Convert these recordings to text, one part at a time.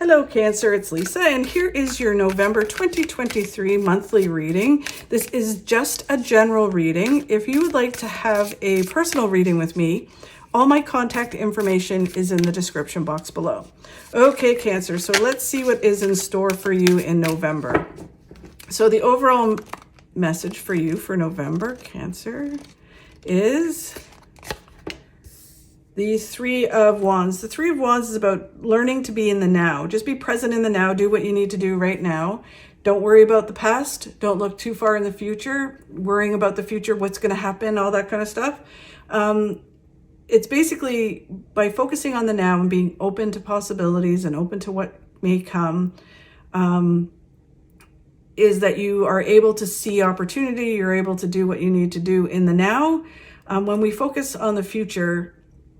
Hello Cancer, it's Lisa, and here is your November 2023 monthly reading. This is just a general reading. If you would like to have a personal reading with me, all my contact information is in the description box below. Okay, Cancer, so let's see what is in store for you in November. So the overall message for you for November, Cancer, is the Three of Wands. The Three of Wands is about learning to be in the now. Just be present in the now. Do what you need to do right now. Don't worry about the past. Don't look too far in the future. Worrying about the future, what's going to happen, all that kind of stuff. It's basically by focusing on the now and being open to possibilities and open to what may come, is that you are able to see opportunity. You're able to do what you need to do in the now. When we focus on the future,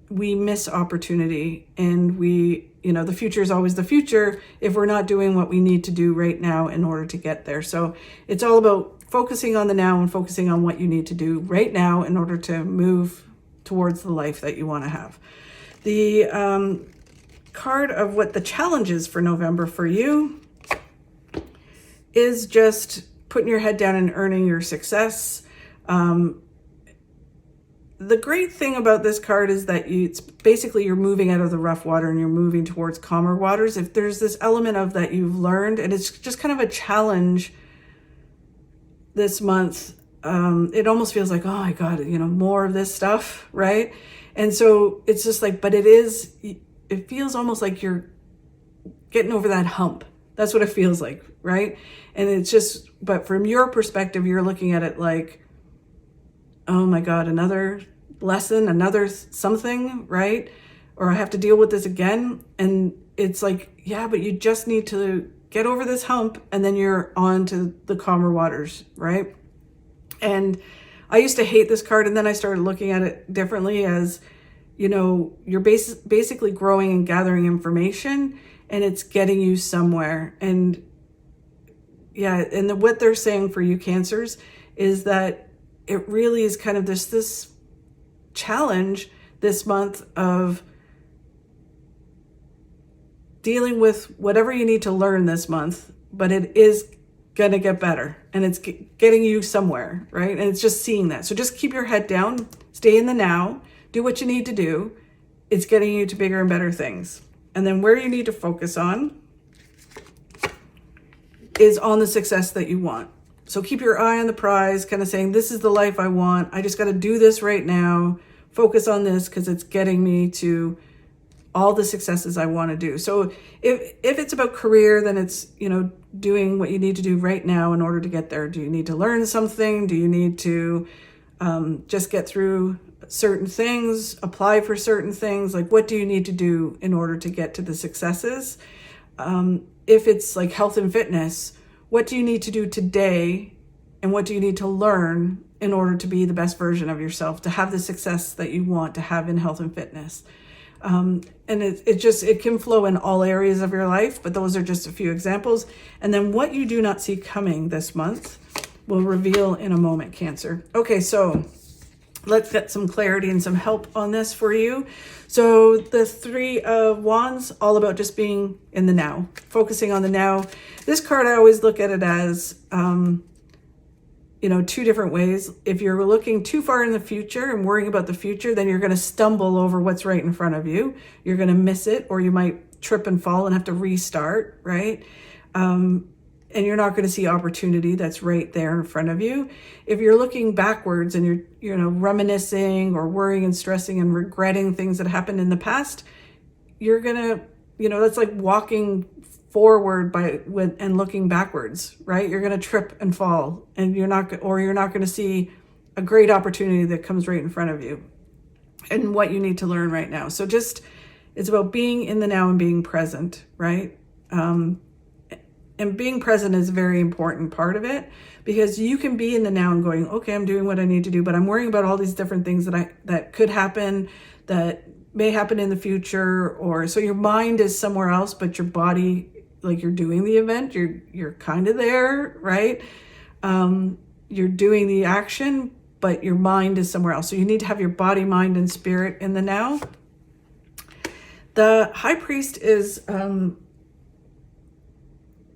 we miss opportunity, and the future is always the future if we're not doing what we need to do right now in order to get there. So it's all about focusing on the now and focusing on what you need to do right now in order to move towards the life that you want to have. The card of what the challenge is for November for you is just putting your head down and earning your success. The great thing about this card is that it's basically you're moving out of the rough water and you're moving towards calmer waters. If there's this element of that you've learned, and it's just kind of a challenge this month, it almost feels like, oh, I got it, more of this stuff, right? And so it's just like, but it feels almost like you're getting over that hump. That's what it feels like, right? And it's just, but from your perspective, you're looking at it like, oh my God, another lesson, another something, right? Or I have to deal with this again. And it's like, yeah, but you just need to get over this hump and then you're on to the calmer waters, right? And I used to hate this card, and then I started looking at it differently as, you're basically growing and gathering information, and it's getting you somewhere. And yeah, and what they're saying for you Cancers is that it really is kind of this challenge this month of dealing with whatever you need to learn this month, but it is going to get better, and it's getting you somewhere, right? And it's just seeing that. So just keep your head down, stay in the now, do what you need to do. It's getting you to bigger and better things. And then where you need to focus on is on the success that you want. So keep your eye on the prize, kind of saying, this is the life I want. I just got to do this right now. Focus on this because it's getting me to all the successes I want to do. So if it's about career, then it's, doing what you need to do right now in order to get there. Do you need to learn something? Do you need to just get through certain things, apply for certain things? Like, what do you need to do in order to get to the successes? If it's like health and fitness, what do you need to do today, and what do you need to learn in order to be the best version of yourself, to have the success that you want to have in health and fitness? And it can flow in all areas of your life, but those are just a few examples. And then what you do not see coming this month will reveal in a moment, Cancer. Okay, so let's get some clarity and some help on this for you. So the Three of Wands, all about just being in the now, focusing on the now. This card, I always look at it as, two different ways. If you're looking too far in the future and worrying about the future, then you're going to stumble over what's right in front of you. You're going to miss it, or you might trip and fall and have to restart, right? And you're not going to see opportunity that's right there in front of you. If you're looking backwards and you're reminiscing or worrying and stressing and regretting things that happened in the past, you're going to, that's like walking forward and looking backwards, right? You're going to trip and fall, and you're not going to see a great opportunity that comes right in front of you and what you need to learn right now. So it's about being in the now and being present, right? And being present is a very important part of it, because you can be in the now and going, okay, I'm doing what I need to do, but I'm worrying about all these different things that could happen, that may happen in the future, or so your mind is somewhere else, but your body, like you're doing the event, you're kind of there, right? You're doing the action, but your mind is somewhere else. So you need to have your body, mind, and spirit in the now. The High Priest is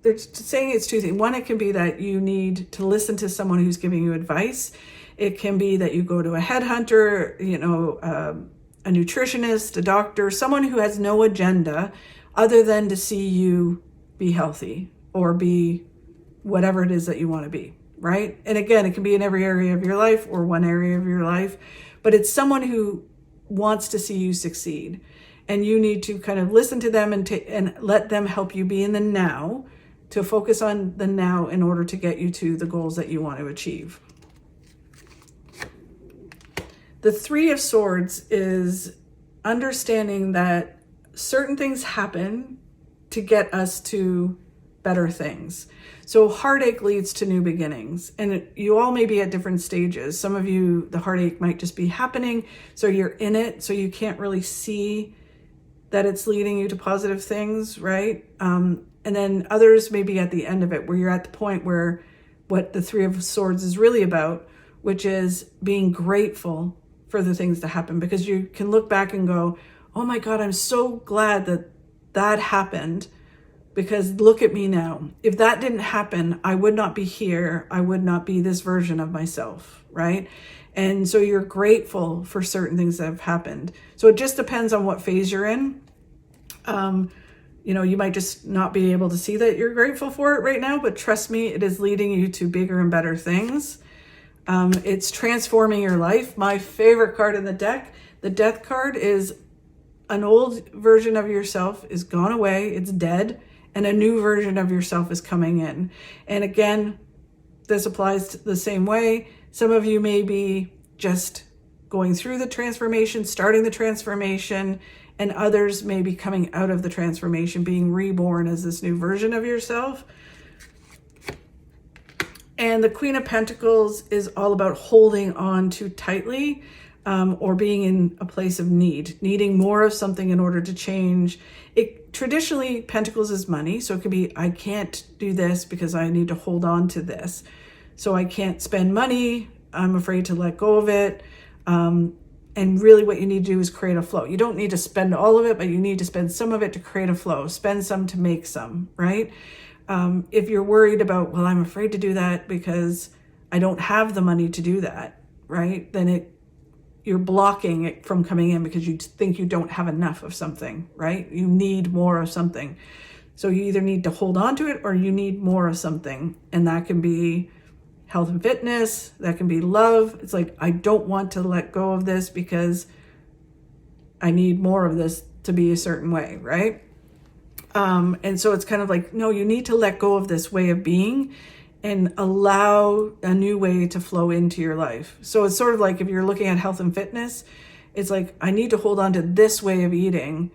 they're saying it's two things. One, it can be that you need to listen to someone who's giving you advice. It can be that you go to a headhunter, a nutritionist, a doctor, someone who has no agenda other than to see you be healthy or be whatever it is that you want to be, right? And again, it can be in every area of your life or one area of your life, but it's someone who wants to see you succeed. And you need to kind of listen to them and let them help you be in the now, to focus on the now in order to get you to the goals that you want to achieve. The Three of Swords is understanding that certain things happen to get us to better things. So heartache leads to new beginnings, and you all may be at different stages. Some of you, the heartache might just be happening, so you're in it, so you can't really see that it's leading you to positive things, right? And then others may be at the end of it, where you're at the point where what the Three of Swords is really about, which is being grateful for the things that happen, because you can look back and go, oh my God, I'm so glad that happened, because look at me now. If that didn't happen, I would not be here. I would not be this version of myself, right? And so you're grateful for certain things that have happened. So it just depends on what phase you're in. You might just not be able to see that you're grateful for it right now, but trust me, it is leading you to bigger and better things. It's transforming your life. My favorite card in the deck, the Death card, is an old version of yourself is gone away, it's dead, and a new version of yourself is coming in. And again, this applies the same way. Some of you may be just going through the transformation, starting the transformation, and others may be coming out of the transformation, being reborn as this new version of yourself. And the Queen of Pentacles is all about holding on too tightly, or being in a place of needing more of something in order to change. Traditionally, Pentacles is money. So it could be, I can't do this because I need to hold on to this. So I can't spend money. I'm afraid to let go of it. And really what you need to do is create a flow. You don't need to spend all of it, but you need to spend some of it to create a flow. Spend some to make some, right? If you're worried about, well, I'm afraid to do that because I don't have the money to do that, right? Then you're blocking it from coming in because you think you don't have enough of something, right? You need more of something. So you either need to hold on to it or you need more of something. And that can be health and fitness. That can be love. It's like, I don't want to let go of this because I need more of this to be a certain way, right? And so it's kind of like, no, you need to let go of this way of being and allow a new way to flow into your life. So it's sort of like if you're looking at health and fitness, it's like, I need to hold on to this way of eating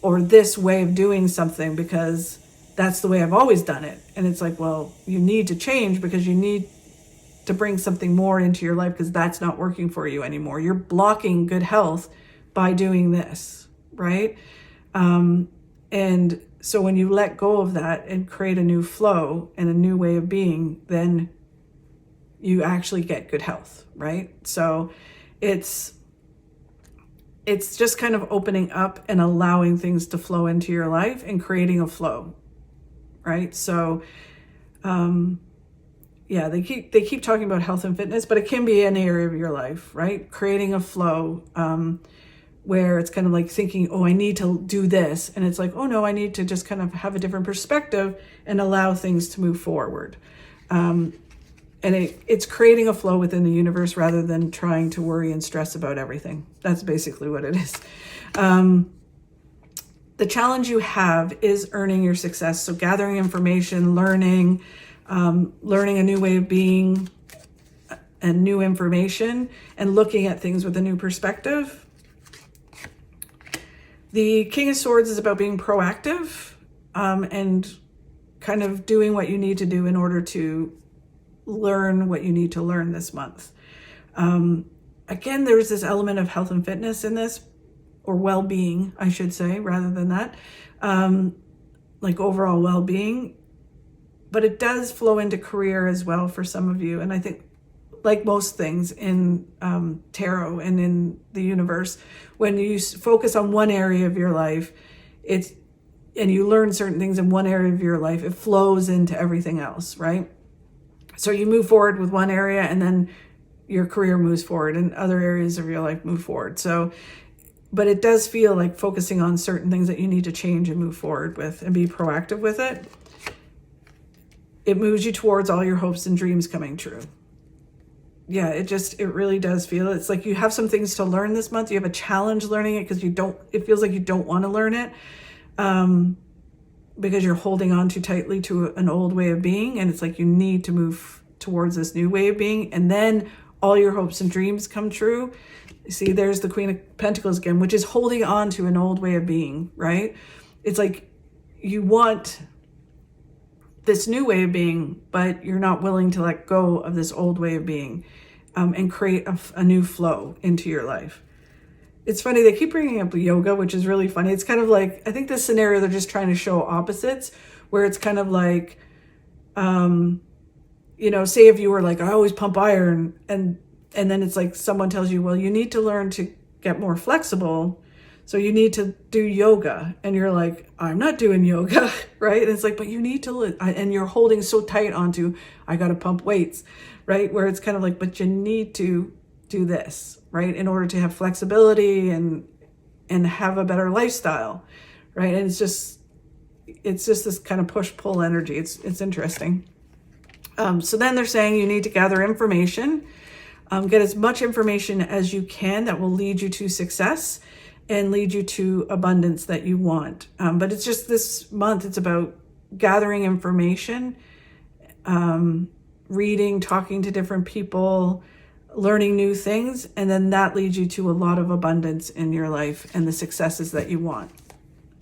or this way of doing something because that's the way I've always done it. And it's like, well, you need to change because you need to bring something more into your life because that's not working for you anymore. You're blocking good health by doing this, right? And so when you let go of that and create a new flow and a new way of being, then you actually get good health, right? So it's just kind of opening up and allowing things to flow into your life and creating a flow, right? So, they keep talking about health and fitness, but it can be any area of your life, right? Creating a flow, where it's kind of like thinking, oh, I need to do this. And it's like, oh no, I need to just kind of have a different perspective and allow things to move forward. And it's creating a flow within the universe rather than trying to worry and stress about everything. That's basically what it is. The challenge you have is earning your success. So gathering information, learning a new way of being and new information and looking at things with a new perspective. The King of Swords is about being proactive and kind of doing what you need to do in order to learn what you need to learn this month. Again, there's this element of health and fitness in this, or well-being, I should say, rather than that, like overall well-being. But it does flow into career as well for some of you. And I think, like most things in tarot and in the universe, when you focus on one area of your life, it and you learn certain things in one area of your life, it flows into everything else, right? So you move forward with one area, and then your career moves forward and other areas of your life move forward. So, but it does feel like focusing on certain things that you need to change and move forward with and be proactive with it. It moves you towards all your hopes and dreams coming true. Yeah, it really does feel, it's like you have some things to learn this month. You have a challenge learning it because it feels like you don't want to learn it because you're holding on too tightly to an old way of being. And it's like you need to move towards this new way of being. And then all your hopes and dreams come true. See, there's the Queen of Pentacles again, which is holding on to an old way of being, right? It's like you want this new way of being, but you're not willing to let go of this old way of being and create a new flow into your life. It's funny, they keep bringing up yoga, which is really funny. It's kind of like, I think this scenario, they're just trying to show opposites, where it's kind of like, say if you were like, I always pump iron, and then it's like someone tells you, well, you need to learn to get more flexible, so you need to do yoga. And you're like, I'm not doing yoga, right? And it's like, but you need to, and you're holding so tight onto, I got to pump weights, right? Where it's kind of like, but you need to do this, right? In order to have flexibility and have a better lifestyle, right? And it's just this kind of push-pull energy. It's interesting. So then they're saying you need to gather information, get as much information as you can that will lead you to success and lead you to abundance that you want. But it's just this month, it's about gathering information, reading, talking to different people, learning new things, and then that leads you to a lot of abundance in your life and the successes that you want.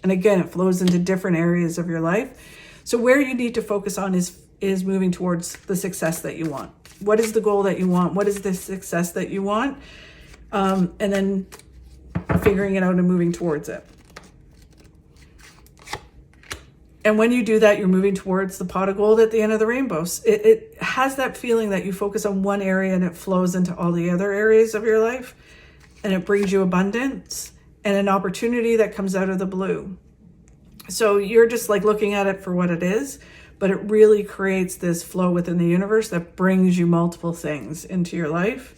And again, it flows into different areas of your life. So where you need to focus on is moving towards the success that you want. What is the goal that you want? What is the success that you want? And then figuring it out and moving towards it. And when you do that, you're moving towards the pot of gold at the end of the rainbow. It has that feeling that you focus on one area and it flows into all the other areas of your life, and it brings you abundance and an opportunity that comes out of the blue. So you're just like looking at it for what it is, but it really creates this flow within the universe that brings you multiple things into your life.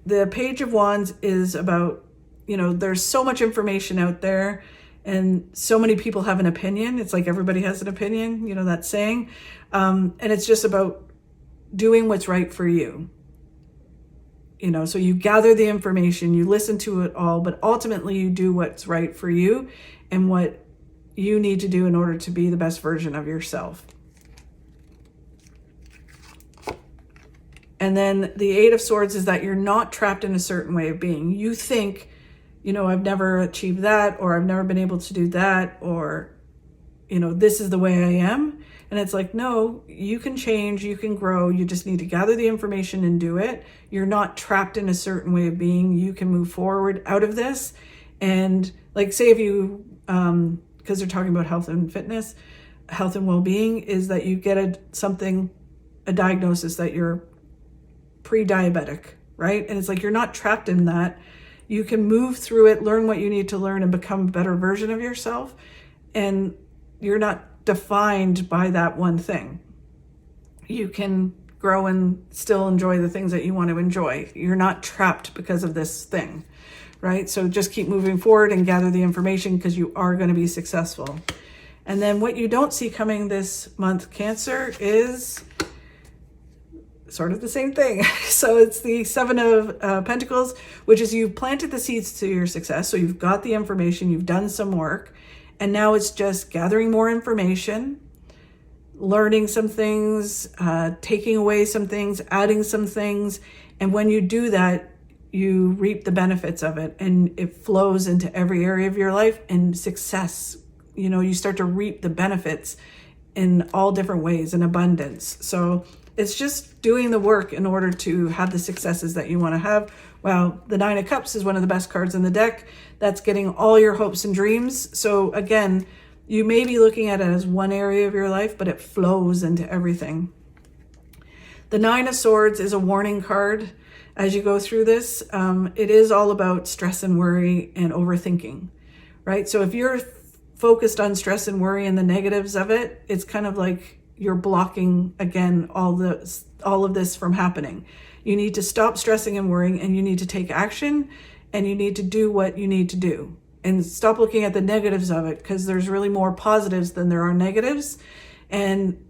The Page of Wands is about, there's so much information out there and so many people have an opinion. It's like everybody has an opinion, that saying. And it's just about doing what's right for you. So you gather the information, you listen to it all, but ultimately you do what's right for you and what you need to do in order to be the best version of yourself. And then the Eight of Swords is that you're not trapped in a certain way of being. You think, I've never achieved that, or I've never been able to do that, or, this is the way I am. And it's like, no, you can change, you can grow. You just need to gather the information and do it. You're not trapped in a certain way of being. You can move forward out of this. And like, say if you, because they're talking about health and fitness, health and well-being, is that you get a diagnosis that you're pre-diabetic, right? And it's like, you're not trapped in that. You can move through it, learn what you need to learn, and become a better version of yourself. And you're not defined by that one thing. You can grow and still enjoy the things that you want to enjoy. You're not trapped because of this thing, right? So just keep moving forward and gather the information, because you are going to be successful. And then what you don't see coming this month, Cancer, is sort of the same thing. So it's the Seven of Pentacles, which is you've planted the seeds to your success. So you've got the information, you've done some work, and now it's just gathering more information, learning some things, taking away some things, adding some things. And when you do that, you reap the benefits of it, and it flows into every area of your life. And success, you start to reap the benefits in all different ways, in abundance. So it's just doing the work in order to have the successes that you want to have. Well, the Nine of Cups is one of the best cards in the deck. That's getting all your hopes and dreams. So again, you may be looking at it as one area of your life, but it flows into everything. The Nine of Swords is a warning card as you go through this. It is all about stress and worry and overthinking, right? So if you're focused on stress and worry and the negatives of it, it's kind of like you're blocking, again, all of this from happening. You need to stop stressing and worrying, and you need to take action, and you need to do what you need to do. And stop looking at the negatives of it, because there's really more positives than there are negatives. And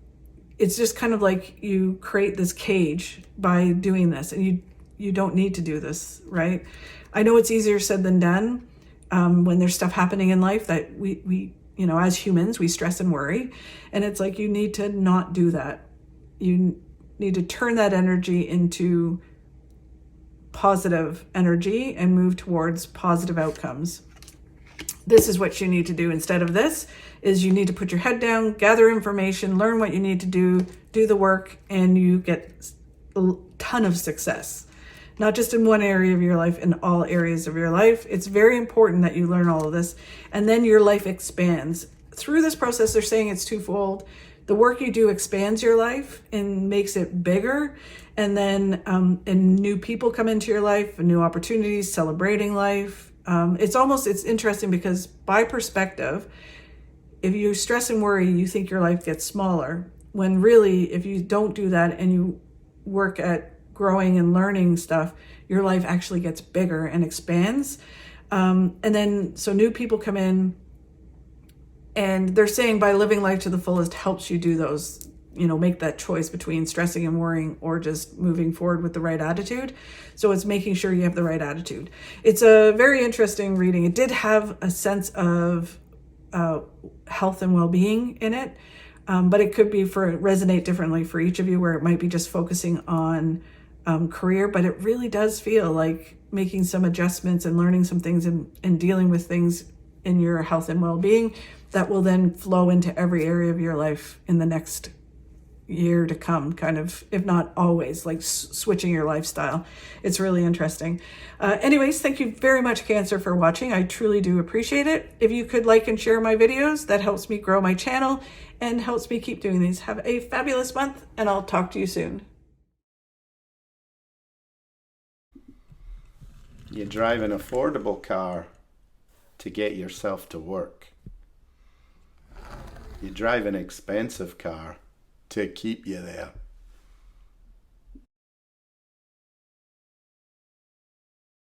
it's just kind of like you create this cage by doing this, and you don't need to do this, right? I know it's easier said than done when there's stuff happening in life that we as humans, we stress and worry. And it's like, you need to not do that. You need to turn that energy into positive energy and move towards positive outcomes. This is what you need to do instead of this, is you need to put your head down, gather information, learn what you need to do the work, and you get a ton of success. Not just in one area of your life, in all areas of your life. It's very important that you learn all of this, and then your life expands. Through this process, they're saying it's twofold. The work you do expands your life and makes it bigger, and then and new people come into your life, new opportunities, celebrating life. It's interesting because by perspective, if you stress and worry, you think your life gets smaller, when really, if you don't do that and you work at growing and learning stuff, your life actually gets bigger and expands. And then, so new people come in, and they're saying by living life to the fullest helps you do those, make that choice between stressing and worrying or just moving forward with the right attitude. So it's making sure you have the right attitude. It's a very interesting reading. It did have a sense of health and well-being in it, but it could resonate differently for each of you, where it might be just focusing on career, but it really does feel like making some adjustments and learning some things and dealing with things in your health and well-being that will then flow into every area of your life in the next year to come, kind of, if not always, like switching your lifestyle. It's really interesting. Anyways, thank you very much, Cancer, for watching. I truly do appreciate it. If you could like and share my videos, that helps me grow my channel and helps me keep doing these. Have a fabulous month, and I'll talk to you soon. You drive an affordable car to get yourself to work. You drive an expensive car to keep you there.